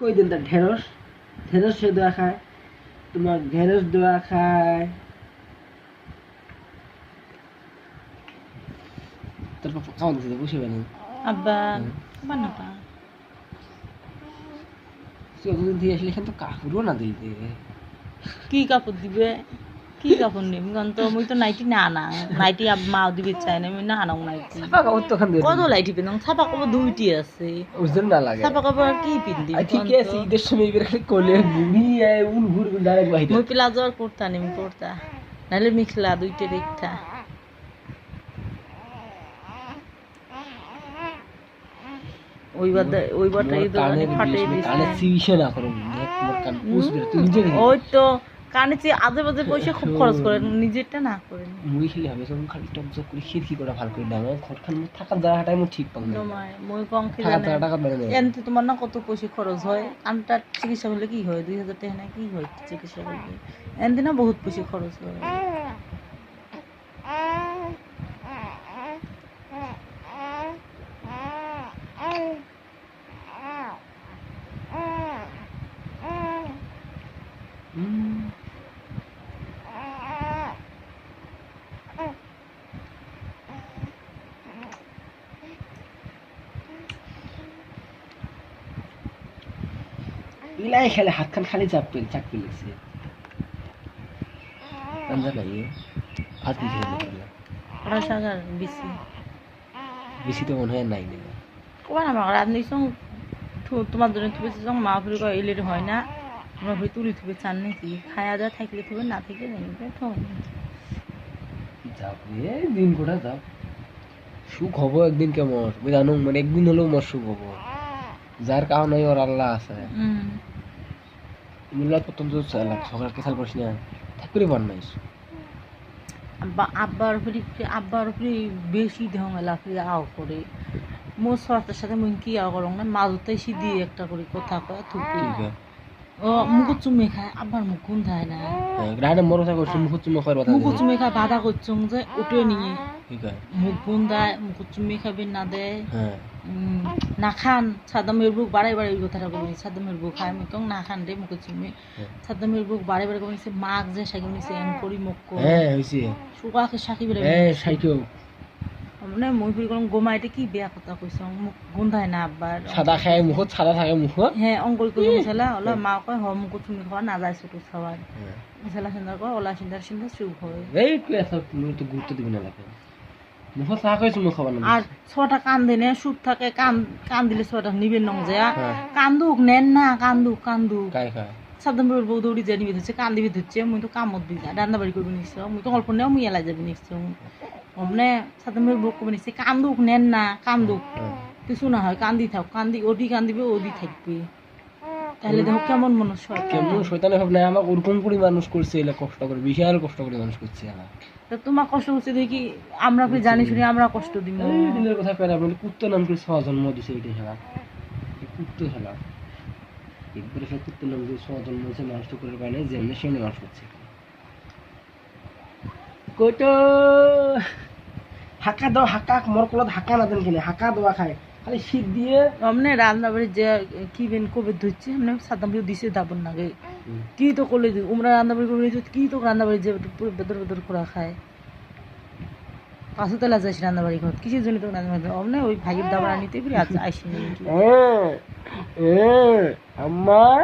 কই দিন তা ঢেঁড়স ঢেঁড়স সে দোয়া খায় তোমার ঢেঁড়স দোয়া খায় তারপর খাওয়া দিতে বসে বেনি আব্বা বানাবা যতদিন দিয়ে আসলে এখানে তো কাপড়ও না দিতে কি কাপড় দিবে কি কাপড় নিম কারণ তো মুই তো নাইটি না না নাইটি মাও দিবে চাই না আমি না আনাও নাইটি ছাপা কাপড় তো ওখান দিয়ে কত লাইটি পিন ছাপা কাপড় দুইটি আছে ওজন না লাগে ছাপা কাপড় আর কি পিন্দি ঠিক আছে ঈদের সময় এবার খালি কোলে বুড়ি উন ঘুর ডাইরেক্ট বাহিরে মুই প্লাজো আর করতা নিম করতা নাহলে মিখলা দুইটা দেখতা ওইবারটা এই দোকানে ফাটে কানে চিবিছে না করো তোমার কান পুষবে তুই নিজে ওই তো কানে চেয়ে আজে বাজে পয়সা খুব খরচ করেন নিজেরটা না করেন মুই খেলে হবে যখন খালি টকজক করে খিরকি করে ভালো করে দাম ঘরখান থাকার জায়গাটাই মুই ঠিক পাবো না তোমায় মই কম কি থাকার জানে জায়গাটা বেড়ে নেই এনতে তোমার না কত পয়সা খরচ হয় কানটা চিকিৎসা করলে কি হয় 2000 টাকা না কি হয় চিকিৎসা করলে এনতে না বহুত পয়সা খরচ হয় ইলাই খেলে হাতখান খালি চাপ পেলেছে আঞ্জা নাই ভাত দিছে ওরা সাগার বেশি বেশি তো মনে হয় নাই না কোন আমার রান্ধি সং তোমার জন্য তুমি সং মা ফুরি কই এলে হয় না তোমরা ফুরি তুলি থুবে চান নাকি খায়া যা থাকলে থুবে না থাকলে নেই তো যাবে দিন কোটা যাও সুখ হবো একদিন কেমন বুঝ জানো মানে একদিন হলেও মোর সুখ হবো যার কাউ নাই ওর আল্লাহ আছে মিল্লাত প্রথম তো সকাল কেসাল পড়ছি না থাকলে পার নাই আব্বার উপরে বেশি ঢঙ্গা লাফি আও করে মোর সরটার সাথে মুই কি আও করং না মাঝতে সিধি একটা করে কথা কয় থুকি ও মুখ চুমে খায় আব্বার মুখ গুন খায় না গ্রাডে মোর কথা করছ মুখ চুমে খাওয়ার কথা মুখ চুমে খায় বাধা করছং যে উঠে নিয়ে ঠিক আছে মুখ গুন দেয় মুখ চুমে খাবে না দেয় হ্যাঁ না খান সাদ্দামের বুক বাড়াই বাড়াই এই কথাটা বলি সাদ্দামের বুক খায় আমি কং না খান রে মুখ চুমে সাদ্দামের বুক বাড়াই বাড়াই বলিছে মাগ যে সাইকে নিছে এন করি মুখ হ্যাঁ হইছে সুগাকে সাকি বেলে সাইকেও মানে মই ফির করম গোমাইতে কি বেয়া কথা কইছ মুখ গন্ধায় না আব্বার সাদা খায় মুখত সাদা থাকে মুখত হ্যাঁ অঙ্কল কই মশলা ওলা মা কয় হ মুখ চুমি খাওয়া না যায় ছোট খাওয়ার মশলা সুন্দর কয় ওলা সুন্দর সুন্দর চুপ হয় এই তুই এত তো গুরুত্ব দিবি না লাগে মুখত চা খাইছ মুখ খাবার না আর ছটা কান দেনে সুপ থাকে কান দিলে ছটা নিবেন নং যায় কান্দুক নেন না কান্দুক কাই খায় সাদ্দামের বউ দৌড়ি যায় নিবে ধরছে কান দিবে ধরছে মুই তো কামত দিই রান্না বাড়ি করবি নিচ্ছ মুই তো অল্প নেও মুই এলাই যাবি নিচ্ছ মানে সাদ্দামের বউ করবি নিচ্ছে কান্দুক নেন না কান্দুক কিছু না হয় কান্দি থাক ওদি কান্দিবে ওদি থাকবে তাহলে দেখো কেমন মানুষ হয় কেমন শয়তানে ভাব না আমাকে ওরকম করে মানুষ করছে এলা কষ্ট করে বিশাল কষ্ট করে মানুষ করছে আমার তা তোমার কষ্ট হচ্ছে দেখি আমরা কি জানি শুনি আমরা কষ্ট দিব এই দিনের কথা কয় আপনি কুত্তো নাম করে 6 জন্ম দিছে এইটা খেলা কুত্তো খেলা একবারে সব কুত্তো নাম করে 6 জন্ম দিছে মানুষ তো করে পায় না যেমনি সেমনি মানুষ করছে কইতো হাঁকা দাও হাঁকা মোর কলত হাঁকা না দেন কিনে হাঁকা দোয়া খায় খালি শীত দিয়ে আমনে রান্না বাড়ি যে কি বেন কবে ধরছে আমনে সাদ্দাম দিছে দাবন নাগে কি তো করলে উমরা রান্না বাড়ি করবি কি তো রান্না বাড়ি যে পুরো বেদর বেদর করা খায় পাঁচু তেলা যাইস রান্না বাড়ি ঘর কিসের জন্য তো রান্না বাড়ি আমনে ওই ভাইয়ের দাবার আনিতে আজ আইসি আমার